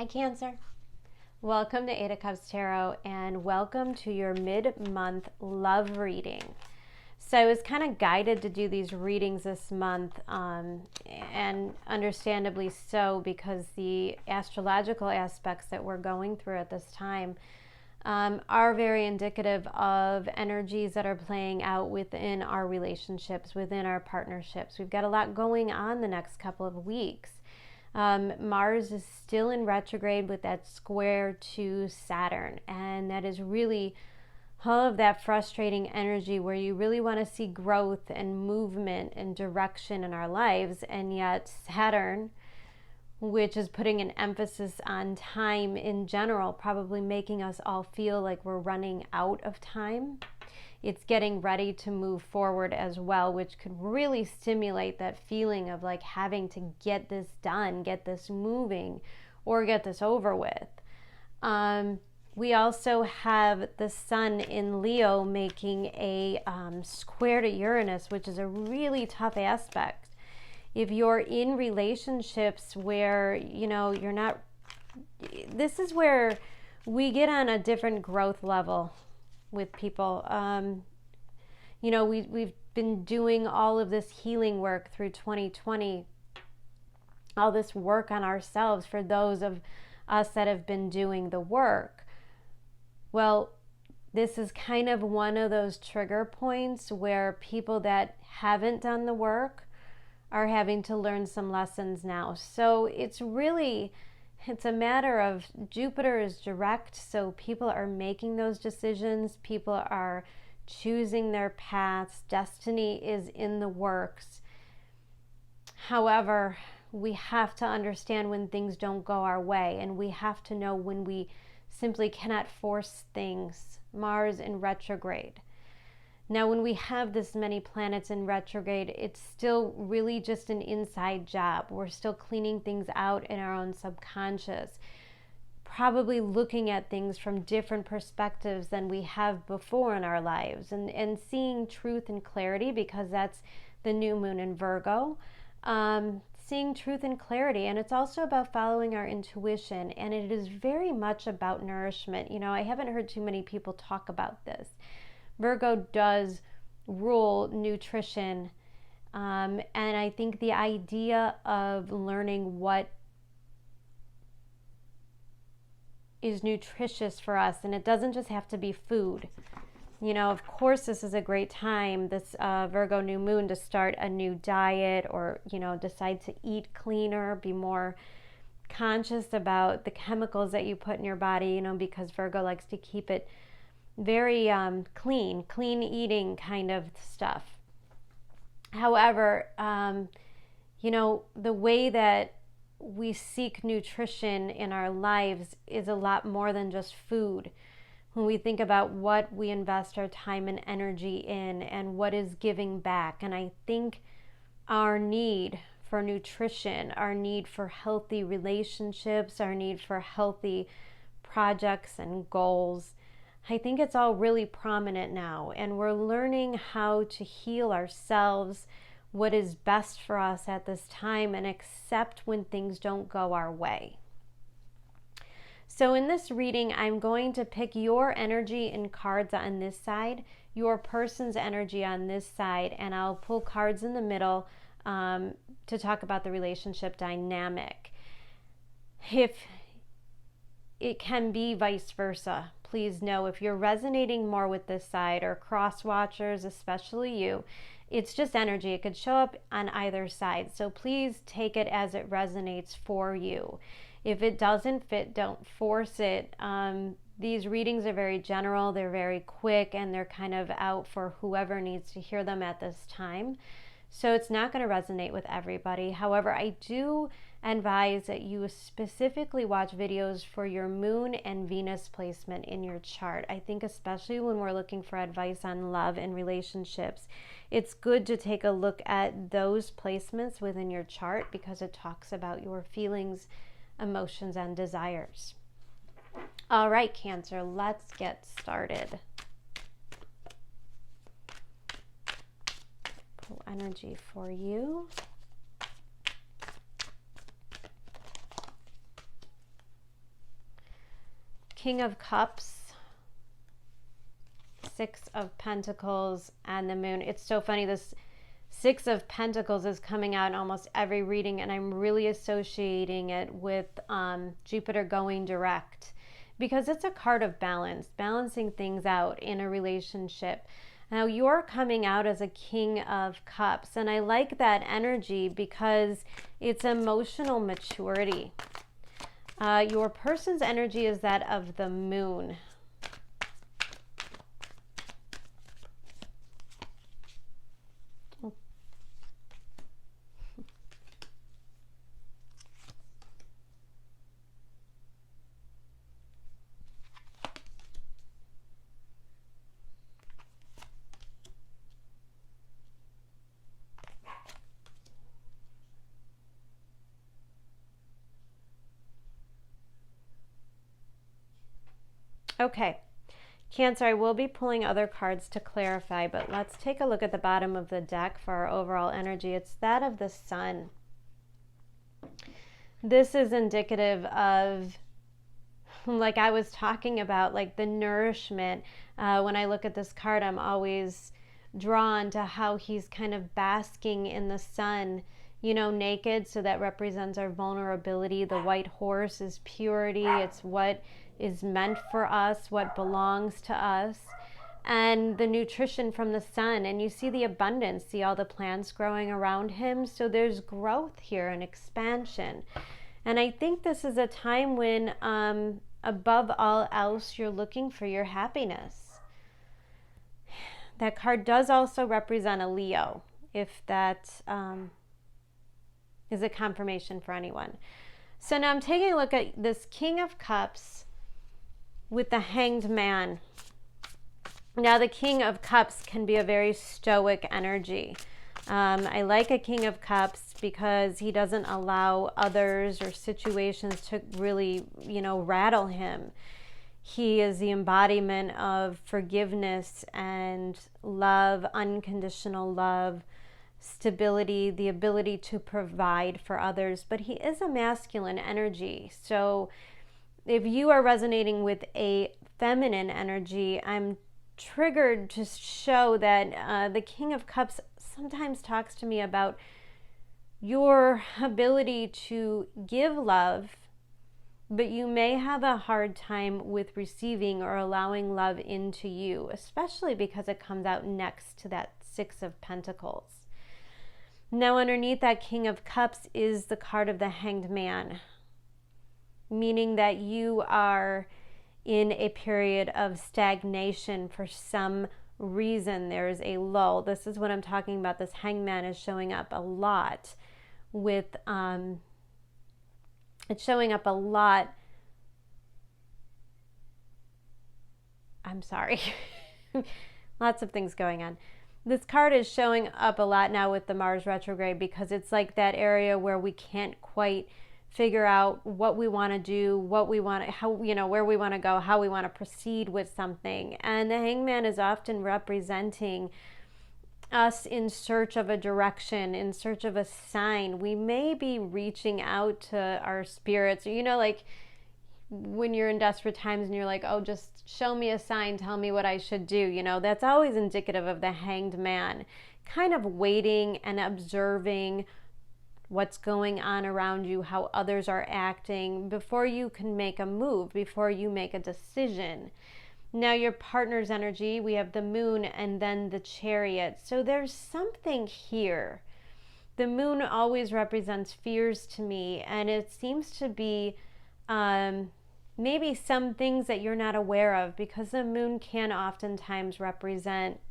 Hi, Cancer. Welcome to 8 of Cups Tarot and welcome to your mid-month love reading. So I was kind of guided to do these readings this month, and understandably so, because the astrological aspects that we're going through at this time are very indicative of energies that are playing out within our relationships, within our partnerships. We've got a lot going on the next couple of weeks. Mars is still in retrograde with that square to Saturn, and that is really all of that frustrating energy where you really want to see growth and movement and direction in our lives, and yet Saturn, which is putting an emphasis on time in general, probably making us all feel like we're running out of time. It's getting ready to move forward as well, which could really stimulate that feeling of like having to get this done, get this moving, or get this over with. We also have the sun in Leo making a square to Uranus, which is a really tough aspect. If you're in relationships where, you're not, this is where we get on a different growth level with people. We've been doing all of this healing work through 2020, all this work on ourselves for those of us that have been doing the work. Well, this is kind of one of those trigger points where people that haven't done the work are having to learn some lessons now. So it's a matter of Jupiter is direct, so people are making those decisions. People are choosing their paths. Destiny is in the works. However, we have to understand when things don't go our way, and we have to know when we simply cannot force things. Mars in retrograde. Now, when we have this many planets in retrograde, it's still really just an inside job. We're still cleaning things out in our own subconscious, probably looking at things from different perspectives than we have before in our lives, and seeing truth and clarity, because that's the new moon in Virgo. Seeing truth and clarity, and it's also about following our intuition, and it is very much about nourishment. I haven't heard too many people talk about this. Virgo does rule nutrition, and I think the idea of learning what is nutritious for us, and it doesn't just have to be food. Of course, this is a great time, this Virgo new moon, to start a new diet, or, decide to eat cleaner, be more conscious about the chemicals that you put in your body, because Virgo likes to keep it very clean eating kind of stuff. However, the way that we seek nutrition in our lives is a lot more than just food. When we think about what we invest our time and energy in and what is giving back. And I think our need for nutrition, our need for healthy relationships, our need for healthy projects and goals, I think it's all really prominent now, and we're learning how to heal ourselves, what is best for us at this time, and accept when things don't go our way. So in this reading, I'm going to pick your energy and cards on this side, your person's energy on this side, and I'll pull cards in the middle to talk about the relationship dynamic. If it can be vice versa, please know if you're resonating more with this side, or cross watchers, especially you, it's just energy. It could show up on either side. So please take it as it resonates for you. If it doesn't fit, don't force it. These readings are very general, they're very quick, and they're kind of out for whoever needs to hear them at this time. So it's not going to resonate with everybody. However, I do advise that you specifically watch videos for your moon and Venus placement in your chart. I think especially when we're looking for advice on love and relationships, it's good to take a look at those placements within your chart, because it talks about your feelings, emotions, and desires. All right, Cancer, let's get started. Pull energy for you. King of Cups, Six of Pentacles, and the Moon. It's so funny, this Six of Pentacles is coming out in almost every reading, and I'm really associating it with Jupiter going direct, because it's a card of balance, balancing things out in a relationship. Now you're coming out as a King of Cups, and I like that energy because it's emotional maturity. Your person's energy is that of the Moon. Okay, Cancer, I will be pulling other cards to clarify, but let's take a look at the bottom of the deck for our overall energy. It's that of the Sun. This is indicative of, like I was talking about, like the nourishment. When I look at this card, I'm always drawn to how he's kind of basking in the sun, you know, naked. So that represents our vulnerability. The white horse is purity. It's what is meant for us, what belongs to us, and the nutrition from the sun. And you see the abundance, see all the plants growing around him. So there's growth here and expansion. And I think this is a time when, above all else, you're looking for your happiness. That card does also represent a Leo, if that is a confirmation for anyone. So now I'm taking a look at this King of Cups with the Hanged Man. Now the King of Cups can be a very stoic energy. I like a King of Cups because he doesn't allow others or situations to really, you know, rattle him. He is the embodiment of forgiveness and love, unconditional love, stability, the ability to provide for others. But he is a masculine energy. So if you are resonating with a feminine energy, I'm triggered to show that the King of Cups sometimes talks to me about your ability to give love, but you may have a hard time with receiving or allowing love into you, especially because it comes out next to that Six of Pentacles. Now underneath that King of Cups is the card of the Hanged Man, meaning that you are in a period of stagnation for some reason. There's a lull. This is what I'm talking about. This Hanged Man is showing up a lot with, it's showing up a lot. I'm sorry. Lots of things going on. This card is showing up a lot now with the Mars retrograde, because it's like that area where we can't quite figure out what we want to do, what we want to, how, you know, where we want to go, how we want to proceed with something. And the Hanged Man is often representing us in search of a direction, in search of a sign. We may be reaching out to our spirits, you know, like when you're in desperate times and you're like, oh, just show me a sign, tell me what I should do. You know, that's always indicative of the Hanged Man, kind of waiting and observing what's going on around you, how others are acting before you can make a move, before you make a decision. Now your partner's energy, we have the Moon and then the Chariot. So there's something here. The Moon always represents fears to me, and it seems to be maybe some things that you're not aware of, because the Moon can oftentimes represent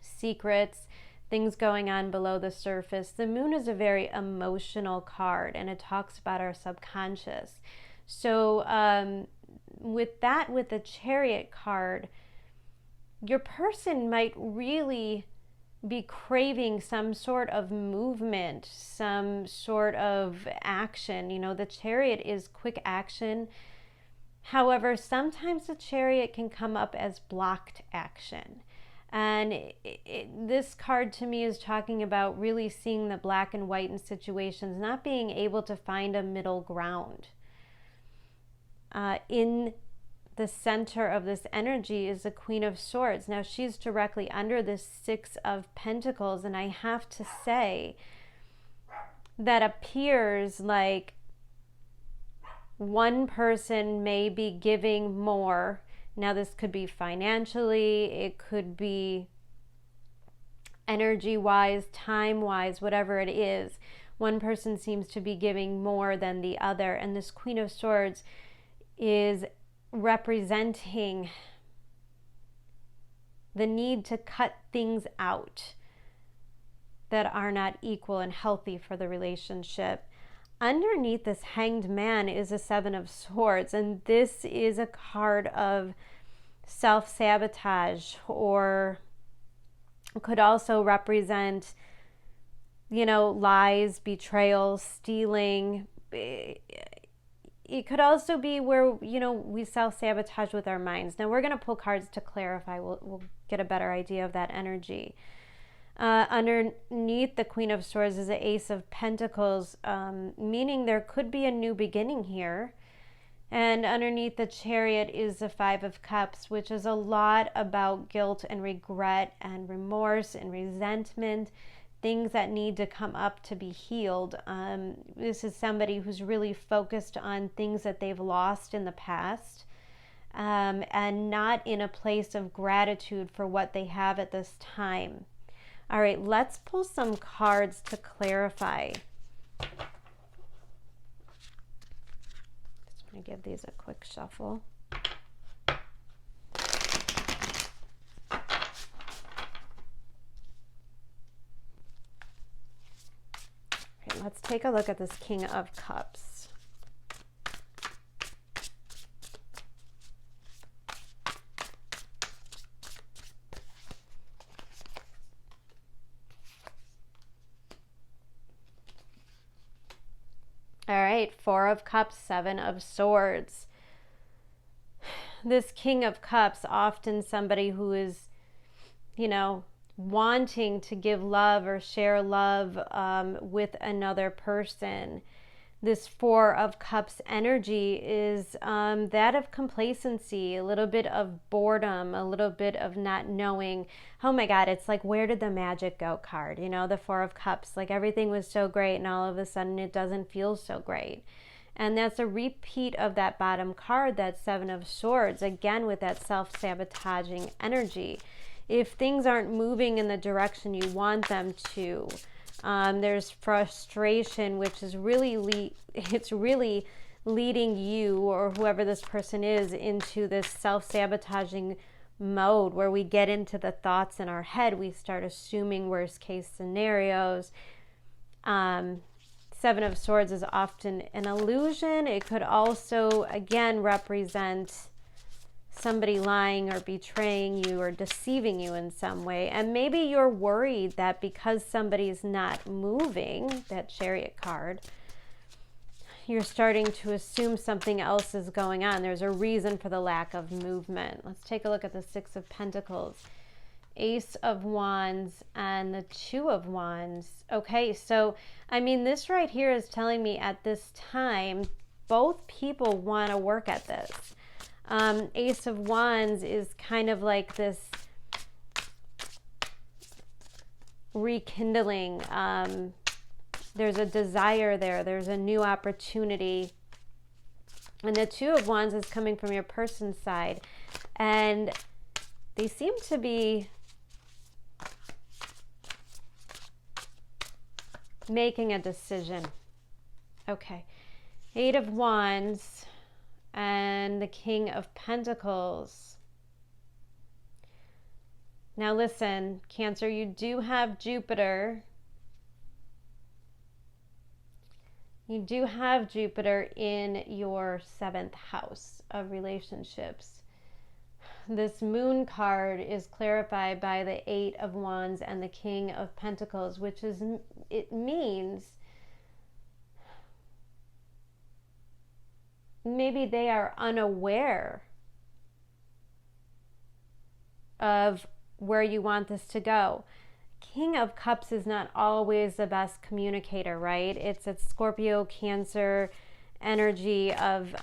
secrets, things going on below the surface. The Moon is a very emotional card, and it talks about our subconscious. So with the Chariot card, your person might really be craving some sort of movement, some sort of action. You know, the Chariot is quick action. However, sometimes the Chariot can come up as blocked action. And this card to me is talking about really seeing the black and white in situations, not being able to find a middle ground. In the center of this energy is the Queen of Swords. Now she's directly under this Six of Pentacles, and I have to say that appears like one person may be giving more. Now this could be financially, it could be energy-wise, time-wise, whatever it is. One person seems to be giving more than the other, and this Queen of Swords is representing the need to cut things out that are not equal and healthy for the relationship. Underneath this Hanged Man is a Seven of Swords, and this is a card of self-sabotage, or could also represent, you know, lies, betrayal, stealing. It could also be where, you know, we self-sabotage with our minds. Now we're going to pull cards to clarify. We'll get a better idea of that energy. Underneath the Queen of Swords is the Ace of Pentacles, meaning there could be a new beginning here. And underneath the Chariot is the Five of Cups, which is a lot about guilt and regret and remorse and resentment, things that need to come up to be healed. This is somebody who's really focused on things that they've lost in the past, and not in a place of gratitude for what they have at this time. All right, let's pull some cards to clarify. Just want to give these a quick shuffle. Okay, let's take a look at this King of Cups. All right, Four of Cups, Seven of Swords. This King of Cups, often somebody who is, you know, wanting to give love or share love with another person. This Four of Cups energy is that of complacency, a little bit of boredom, a little bit of not knowing. Oh my God, it's like, where did the magic go card? You know, the Four of Cups, like everything was so great and all of a sudden it doesn't feel so great. And that's a repeat of that bottom card, that Seven of Swords, again with that self-sabotaging energy. If things aren't moving in the direction you want them to, there's frustration, which is really, it's really leading you or whoever this person is into this self-sabotaging mode where we get into the thoughts in our head. We start assuming worst case scenarios. Seven of Swords is often an illusion. It could also, again, represent somebody lying or betraying you or deceiving you in some way. And maybe you're worried that because somebody's not moving, that Chariot card, you're starting to assume something else is going on. There's a reason for the lack of movement. Let's take a look at the Six of Pentacles, Ace of Wands, and the Two of Wands. Okay, so, I mean, this right here is telling me at this time, both people want to work at this. Ace of Wands is kind of like this rekindling. There's a desire there. There's a new opportunity. And the Two of Wands is coming from your person's side. And they seem to be making a decision. Okay. Eight of Wands and the King of Pentacles. Now listen, Cancer, you do have Jupiter. You do have Jupiter in your 7th house of relationships. This Moon card is clarified by the Eight of Wands and the King of Pentacles, which is, it means maybe they are unaware of where you want this to go. King of Cups is not always the best communicator, right? It's a Scorpio, Cancer energy of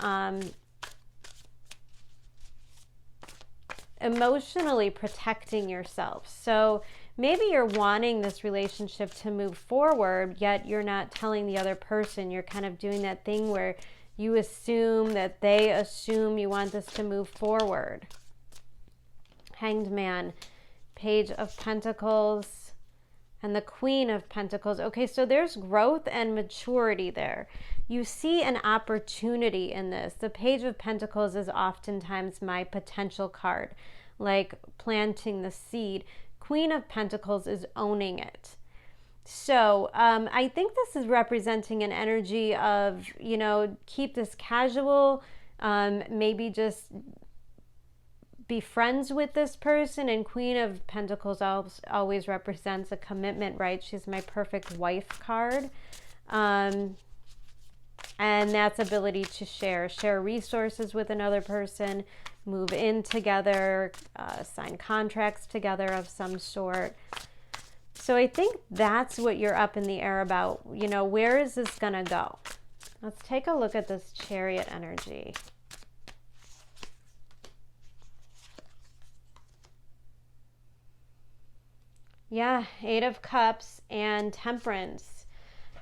emotionally protecting yourself. So maybe you're wanting this relationship to move forward, yet you're not telling the other person. You're kind of doing that thing where you assume that they assume you want this to move forward. Hanged Man, Page of Pentacles, and the Queen of Pentacles. Okay, so there's growth and maturity there. You see an opportunity in this. The Page of Pentacles is oftentimes my potential card, like planting the seed. Queen of Pentacles is owning it. So I think this is representing an energy of, you know, keep this casual, maybe just be friends with this person. And Queen of Pentacles always represents a commitment, right? She's my perfect wife card. And that's ability to share resources with another person, move in together, sign contracts together of some sort. So I think that's what you're up in the air about. You know, where is this going to go? Let's take a look at this Chariot energy. Yeah, Eight of Cups and Temperance.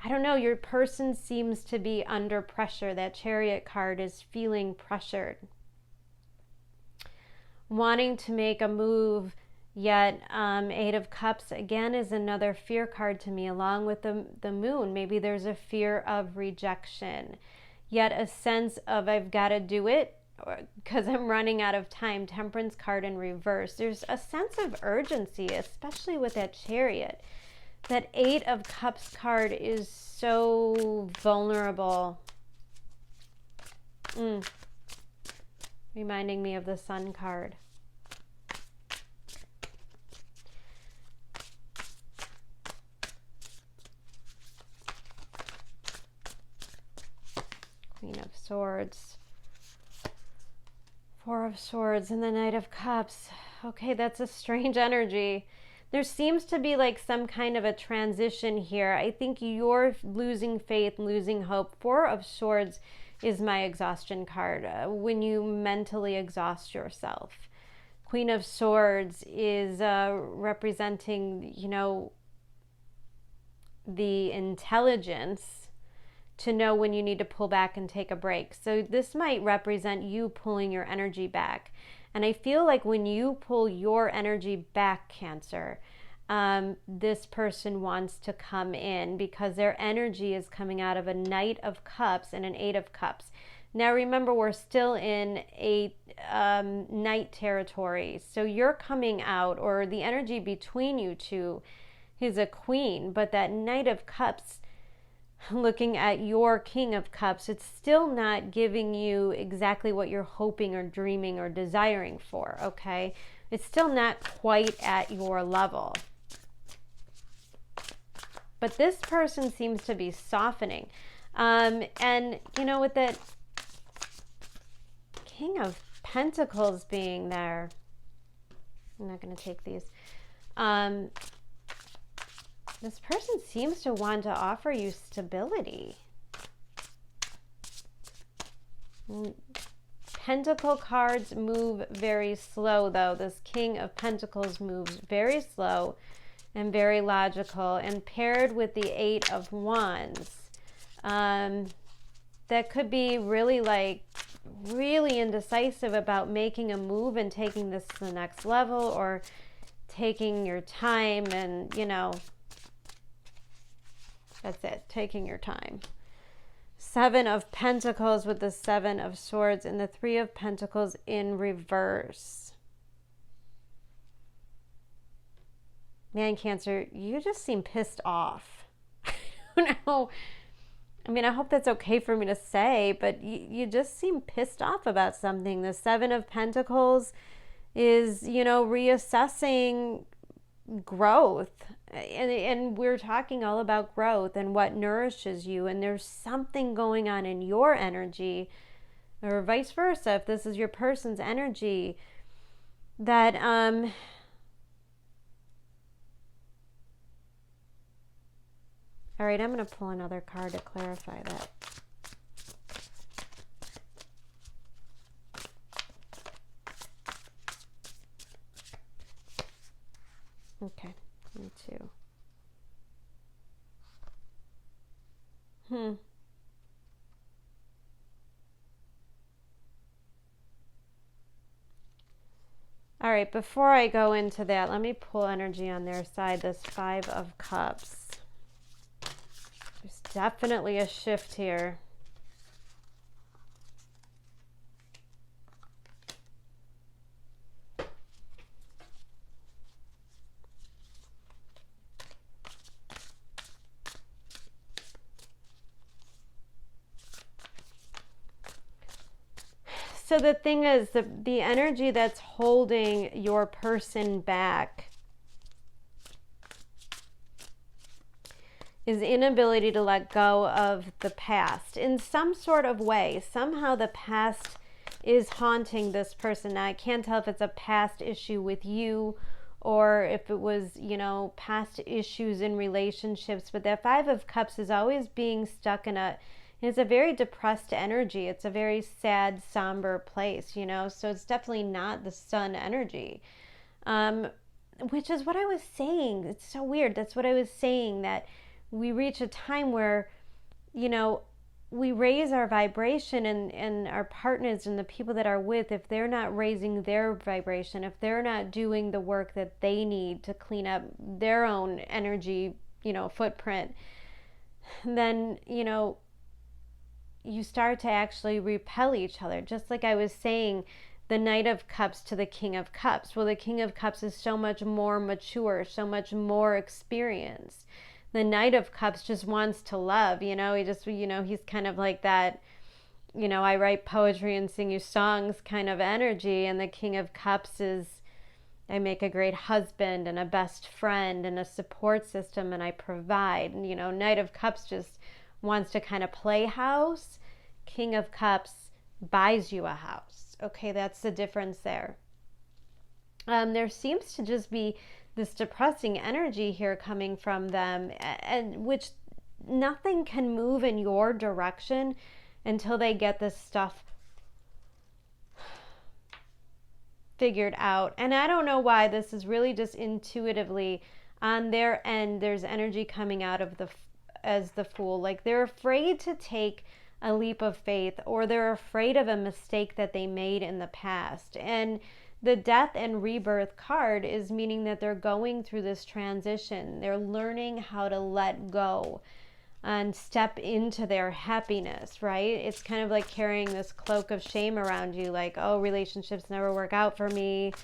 I don't know, your person seems to be under pressure. That Chariot card is feeling pressured. Wanting to make a move, yet Eight of Cups again is another fear card to me, along with the Moon. Maybe there's a fear of rejection, yet a sense of I've got to do it because I'm running out of time. Temperance card in reverse. There's a sense of urgency, especially with that Chariot. That Eight of Cups card is so vulnerable. Reminding me of the Sun card. Queen of Swords. Four of Swords and the Knight of Cups. Okay, that's a strange energy. There seems to be like some kind of a transition here. I think you're losing faith, losing hope. Four of Swords is my exhaustion card, when you mentally exhaust yourself. Queen of Swords is representing, you know, the intelligence to know when you need to pull back and take a break. So this might represent you pulling your energy back. And I feel like when you pull your energy back, Cancer, this person wants to come in because their energy is coming out of a Knight of Cups and an Eight of Cups. Now remember, we're still in a Knight territory. So you're coming out, or the energy between you two is a Queen, but that Knight of Cups, looking at your King of Cups, it's still not giving you exactly what you're hoping or dreaming or desiring for, okay? It's still not quite at your level. But this person seems to be softening. And, you know, with that King of Pentacles being there, I'm not going to take these. This person seems to want to offer you stability. Pentacle cards move very slow, though. This King of Pentacles moves very slow and very logical. And paired with the Eight of Wands, that could be really really indecisive about making a move and taking this to the next level, or taking your time and, you know, that's it, taking your time. Seven of Pentacles with the Seven of Swords and the Three of Pentacles in reverse. Man, Cancer, you just seem pissed off. I don't know. I mean, I hope that's okay for me to say, but you just seem pissed off about something. The Seven of Pentacles is, you know, reassessing growth. And we're talking all about growth and what nourishes you. And there's something going on in your energy, or vice versa, if this is your person's energy, that all right, I'm going to pull another card to clarify that. too. All right, before I go into that, let me pull energy on their side, this Five of Cups. There's definitely a shift here. So the thing is, the energy that's holding your person back is inability to let go of the past in some sort of way. Somehow the past is haunting this person. Now, I can't tell if it's a past issue with you or if it was, past issues in relationships. But that Five of Cups is always being stuck in it's a very depressed energy. It's a very sad, somber place, so it's definitely not the sun energy, which is what I was saying. It's so weird. That's what I was saying, that we reach a time where, we raise our vibration, and our partners and the people that are with, if they're not raising their vibration, if they're not doing the work that they need to clean up their own energy, footprint, then, you start to actually repel each other. Just like I was saying, the Knight of Cups to the King of Cups. Well, the King of Cups is so much more mature, so much more experienced. The Knight of Cups just wants to love, he just, he's kind of like that, I write poetry and sing you songs kind of energy. And the King of Cups is, I make a great husband and a best friend and a support system, and I provide. And, Knight of Cups just wants to kind of play house. King of Cups buys you a house. Okay, that's the difference there. There seems to just be this depressing energy here coming from them, and which nothing can move in your direction until they get this stuff figured out. And I don't know why, this is really just intuitively on their end. There's energy coming out of as the Fool, like they're afraid to take a leap of faith, or they're afraid of a mistake that they made in the past. And the Death and Rebirth card is meaning that they're going through this transition. They're learning how to let go and step into their happiness, right? It's kind of like carrying this cloak of shame around you, like, oh, relationships never work out for me.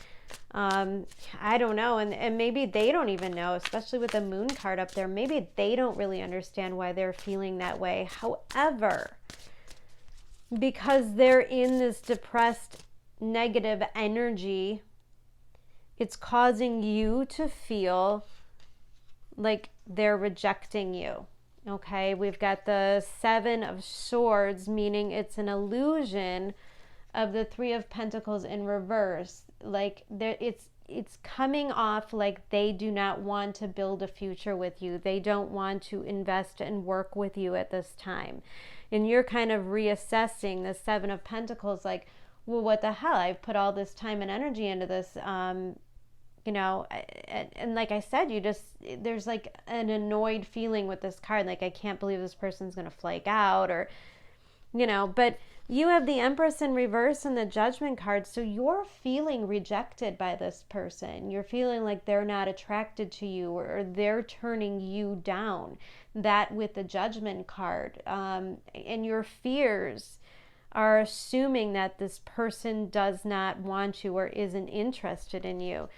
I don't know. And maybe they don't even know, especially with the Moon card up there. Maybe they don't really understand why they're feeling that way. However, because they're in this depressed, negative energy, it's causing you to feel like they're rejecting you. Okay, we've got the Seven of Swords, meaning it's an illusion of the Three of Pentacles in reverse. Like it's coming off like they do not want to build a future with you. They don't want to invest and work with you at this time. And you're kind of reassessing the Seven of Pentacles, like, well, what the hell? I've put all this time and energy into this, and like I said, there's like an annoyed feeling with this card. Like, I can't believe this person's going to flake out, or, but you have the Empress in reverse and the Judgment card. So you're feeling rejected by this person. You're feeling like they're not attracted to you, or they're turning you down. That with the Judgment card. And your fears are assuming that this person does not want you or isn't interested in you.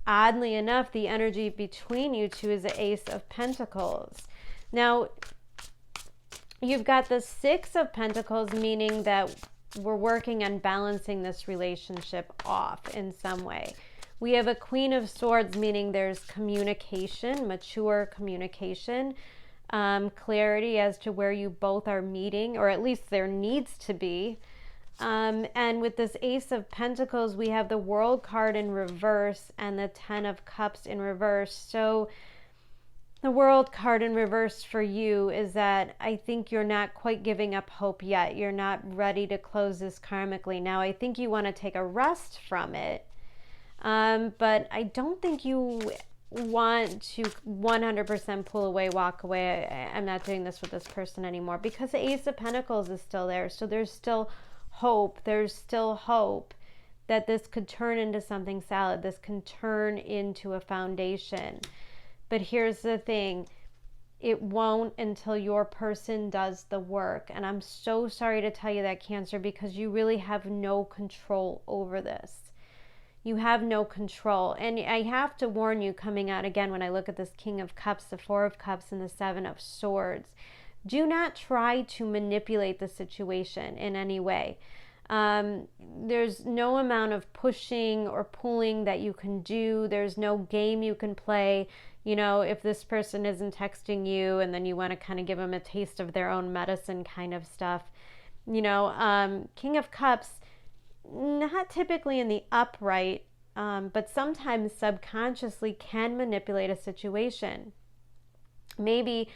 Oddly enough, the energy between you two is the Ace of Pentacles. Now, you've got the Six of Pentacles, meaning that we're working on balancing this relationship off in some way. We have a Queen of Swords, meaning there's communication, mature communication, clarity as to where you both are meeting, or at least there needs to be. And with this Ace of Pentacles, we have the World card in reverse and the Ten of Cups in reverse. So the World card in reverse for you is that I think you're not quite giving up hope yet. You're not ready to close this karmically. Now, I think you want to take a rest from it. But I don't think you want to 100% pull away, walk away. I'm not doing this with this person anymore, because the Ace of Pentacles is still there. So there's still hope. There's still hope that this could turn into something solid. This can turn into a foundation. But here's the thing. It won't until your person does the work. And I'm so sorry to tell you that, Cancer, because you really have no control over this. You have no control. And I have to warn you, coming out again when I look at this King of Cups, the Four of Cups, and the Seven of Swords, do not try to manipulate the situation in any way. There's no amount of pushing or pulling that you can do. There's no game you can play. You know, if this person isn't texting you and then you want to kind of give them a taste of their own medicine kind of stuff. You know, King of Cups, not typically in the upright, but sometimes subconsciously can manipulate a situation. Maybe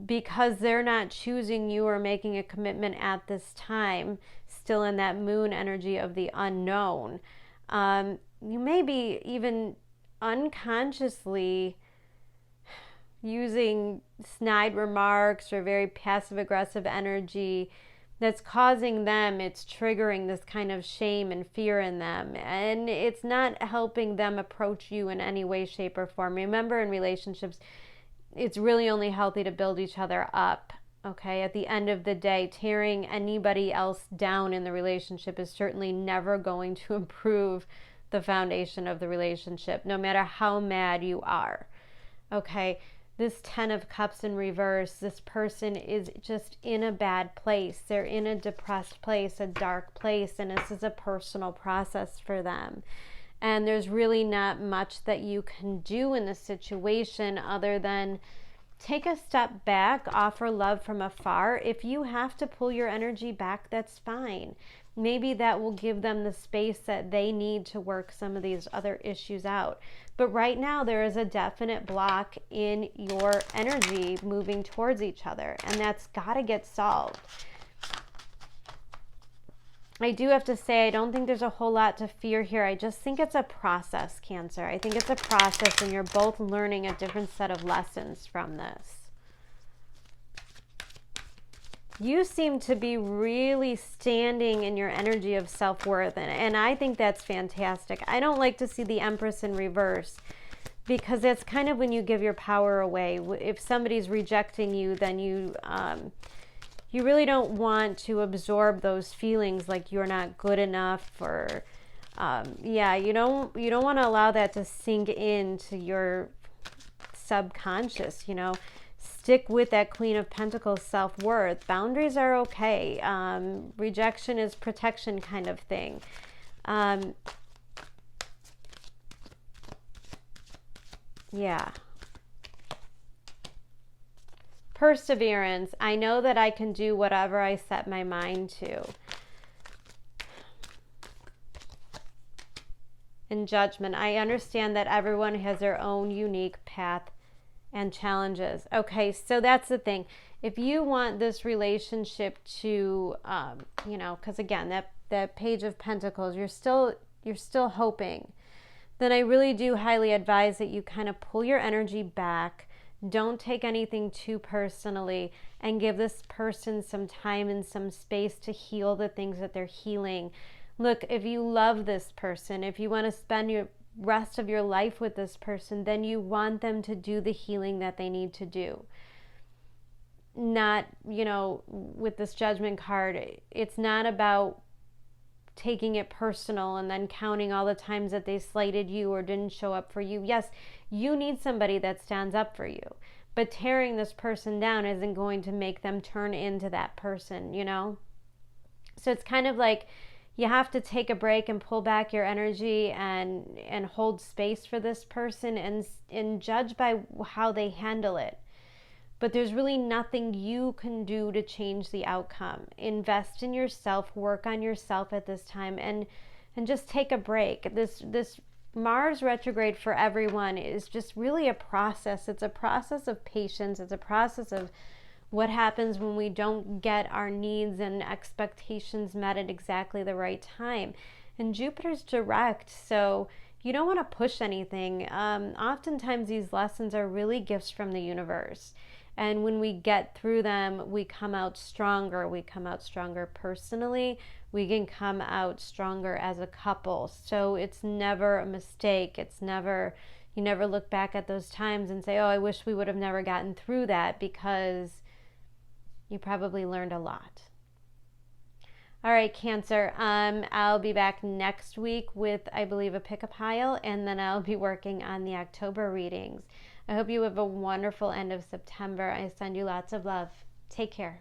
because they're not choosing you or making a commitment at this time, still in that moon energy of the unknown. You may be even unconsciously using snide remarks or very passive-aggressive energy that's causing them, it's triggering this kind of shame and fear in them. And it's not helping them approach you in any way, shape, or form. Remember, in relationships, it's really only healthy to build each other up. Okay, at the end of the day, tearing anybody else down in the relationship is certainly never going to improve the foundation of the relationship, no matter how mad you are. Okay, this Ten of Cups in reverse, this person is just in a bad place. They're in a depressed place, a dark place, and this is a personal process for them. And there's really not much that you can do in this situation other than take a step back, offer love from afar. If you have to pull your energy back, that's fine. Maybe that will give them the space that they need to work some of these other issues out. But right now, there is a definite block in your energy moving towards each other, and that's got to get solved. I do have to say, I don't think there's a whole lot to fear here. I just think it's a process, Cancer. I think it's a process, and you're both learning a different set of lessons from this. You seem to be really standing in your energy of self-worth, and I think that's fantastic. I don't like to see the Empress in reverse, because that's kind of when you give your power away. If somebody's rejecting you, then you really don't want to absorb those feelings like you're not good enough, or you don't want to allow that to sink into your subconscious. Stick with that Queen of Pentacles self-worth. Boundaries are okay. Rejection is protection kind of thing. Perseverance. I know that I can do whatever I set my mind to. And Judgment. I understand that everyone has their own unique path and challenges. Okay, so that's the thing. If you want this relationship to, because again, that Page of Pentacles, you're still hoping, then I really do highly advise that you kind of pull your energy back. Don't take anything too personally, and give this person some time and some space to heal the things that they're healing. Look, if you love this person, if you want to spend your rest of your life with this person, then you want them to do the healing that they need to do. Not, with this Judgment card, it's not about taking it personal and then counting all the times that they slighted you or didn't show up for you. Yes, you need somebody that stands up for you, but tearing this person down isn't going to make them turn into that person, So it's kind of like, you have to take a break and pull back your energy and hold space for this person and judge by how they handle it. But there's really nothing you can do to change the outcome. Invest in yourself, work on yourself at this time, and just take a break. This Mars retrograde for everyone is just really a process. It's a process of patience. It's a process of what happens when we don't get our needs and expectations met at exactly the right time. And Jupiter's direct, so you don't want to push anything. Oftentimes these lessons are really gifts from the universe. And when we get through them, we come out stronger. We come out stronger personally. We can come out stronger as a couple. So it's never a mistake. It's never, you never look back at those times and say, oh, I wish we would have never gotten through that, because you probably learned a lot. All right, Cancer. I'll be back next week with, I believe, a pick a pile, and then I'll be working on the October readings. I hope you have a wonderful end of September. I send you lots of love. Take care.